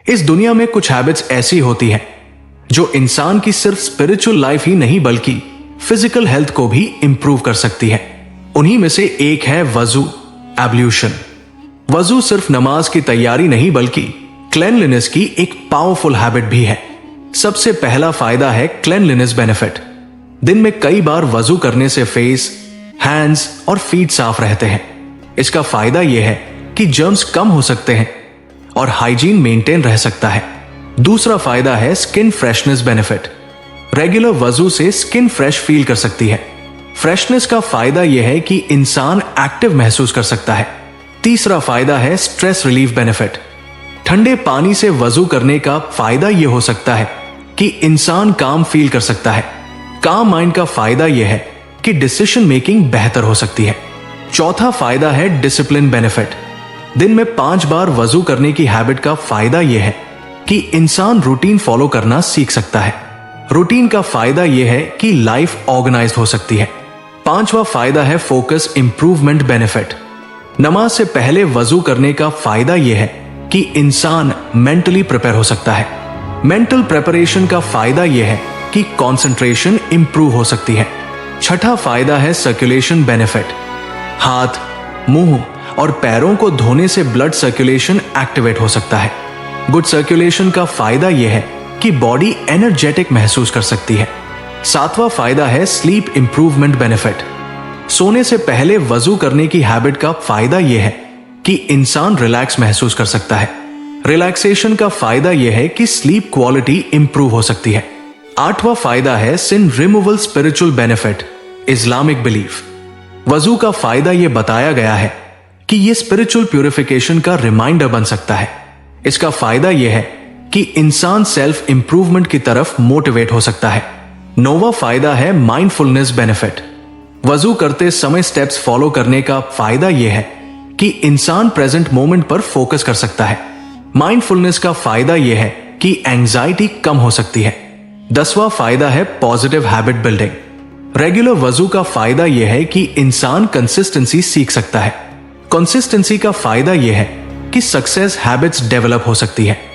इस दुनिया में कुछ हैबिट्स ऐसी होती हैं जो इंसान की सिर्फ स्पिरिचुअल लाइफ ही नहीं बल्कि फिजिकल हेल्थ को भी इंप्रूव कर सकती है। उन्हीं में से एक है वजू, एब्ल्यूशन। वजू सिर्फ नमाज की तैयारी नहीं बल्कि क्लेanलीनेस की एक पावरफुल हैबिट भी है। सबसे पहला फायदा है क्लेanलीनेस बेनिफिट। दिन में कई बार वजू करने से फेस, हैंड्स और फीट साफ रहते हैं। इसका फायदा यह है कि जर्म्स कम हो सकते हैं और हाइजीन मेंटेन रह सकता है। दूसरा फायदा है स्किन फ्रेशनेस बेनिफिट। रेगुलर वजू से स्किन फ्रेश फील कर सकती है। फ्रेशनेस का फायदा यह है कि इंसान एक्टिव महसूस कर सकता है। तीसरा फायदा है स्ट्रेस रिलीफ बेनिफिट। ठंडे पानी से वजू करने का फायदा यह हो सकता है कि इंसान काम फील कर सकता है। काम माइंड का फायदा यह है कि डिसीजन मेकिंग बेहतर हो सकती है। चौथा फायदा है डिसिप्लिन बेनिफिट। दिन में 5 बार वजू करने की हैबिट का फायदा यह है कि इंसान रूटीन फॉलो करना सीख सकता है। रूटीन का फायदा यह है कि लाइफ ऑर्गेनाइज्ड हो सकती है। पांचवा फायदा है फोकस इंप्रूवमेंट बेनिफिट। नमाज से पहले वजू करने का फायदा यह है कि इंसान मेंटली प्रिपेयर हो सकता है। मेंटल प्रिपरेशन का फायदा यह है कि कंसंट्रेशन इंप्रूव हो सकती है। छठा फायदा है सर्कुलेशन बेनिफिट। हाथ, मुंह और पैरों को धोने से ब्लड सर्कुलेशन एक्टिवेट हो सकता है। गुड सर्कुलेशन का फायदा यह है कि बॉडी एनर्जेटिक महसूस कर सकती है। सातवां फायदा है स्लीप इंप्रूवमेंट बेनिफिट। सोने से पहले वजू करने की हैबिट का फायदा यह है कि इंसान रिलैक्स महसूस कर सकता है। रिलैक्सेशन का फायदा यह है कि स्लीप क्वालिटी इंप्रूव हो सकती है। आठवां फायदा है sin removal spiritual benefit, Islamic belief. वजू का फायदा यह बताया गया है कि यह स्पिरिचुअल प्यूरिफिकेशन का रिमाइंडर बन सकता है। इसका फायदा यह है कि इंसान सेल्फ इंप्रूवमेंट की तरफ मोटिवेट हो सकता है। नौवां फायदा है माइंडफुलनेस बेनिफिट। वजू करते समय स्टेप्स फॉलो करने का फायदा यह है कि इंसान प्रेजेंट मोमेंट पर फोकस कर सकता है। माइंडफुलनेस का फायदा यह है कि एंजाइटी कम हो सकती है। 10वां फायदा है पॉजिटिव हैबिट बिल्डिंग। रेगुलर वजू का फायदा यह है कि इंसान कंसिस्टेंसी सीख सकता है। कंसिस्टेंसी का फायदा यह है कि सक्सेस हैबिट्स डेवलप हो सकती है।